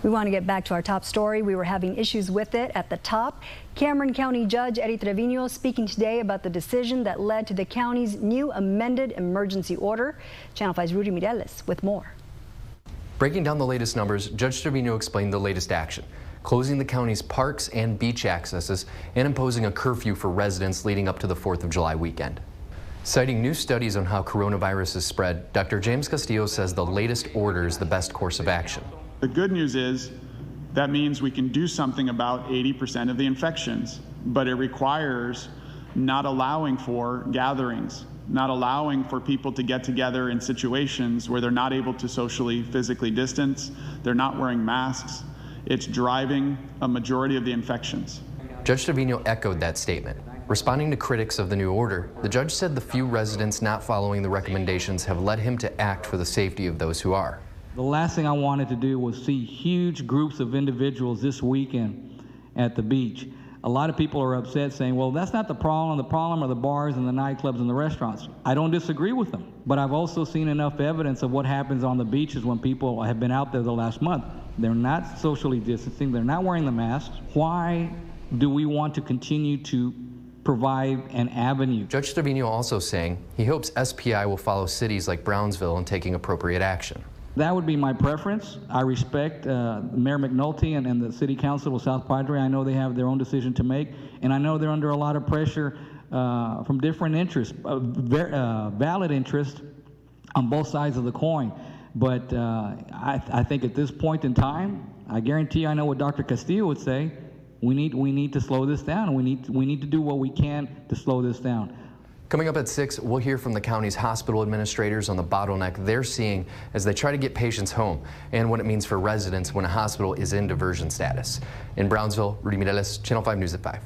We want to get back to our top story. We were having issues with it at the top. Cameron County Judge Eddie Trevino speaking today about the decision that led to the county's new amended emergency order. Channel 5's Rudy Mireles with more. Breaking down the latest numbers, Judge Trevino explained the latest action, closing the county's parks and beach accesses and imposing a curfew for residents leading up to the 4th of July weekend. Citing new studies on how coronavirus is spread, Dr. James Castillo says the latest order is the best course of action. The good news is that means we can do something about 80% of the infections, but it requires not allowing for gatherings, not allowing for people to get together in situations where they're not able to socially, physically distance, they're not wearing masks. It's driving a majority of the infections. Judge Trevino echoed that statement. Responding to critics of the new order, the judge said the few residents not following the recommendations have led him to act for the safety of those who are. The last thing I wanted to do was see huge groups of individuals this weekend at the beach. A lot of people are upset saying, well, that's not the problem. The problem are the bars and the nightclubs and the restaurants. I don't disagree with them, but I've also seen enough evidence of what happens on the beaches when people have been out there the last month. They're not socially distancing. They're not wearing the masks. Why do we want to continue to provide an avenue? Judge Trevino also saying he hopes SPI will follow cities like Brownsville in taking appropriate action. That would be my preference. I respect Mayor McNulty and the City Council of South Padre. I know they have their own decision to make, and I know they're under a lot of pressure from different interests, valid interests on both sides of the coin. But I think at this point in time, I guarantee I know what Dr. Castillo would say. We need to slow this down. We need to do what we can to slow this down. Coming up at 6, we'll hear from the county's hospital administrators on the bottleneck they're seeing as they try to get patients home and what it means for residents when a hospital is in diversion status. In Brownsville, Rudy Mireles, Channel 5 News at 5.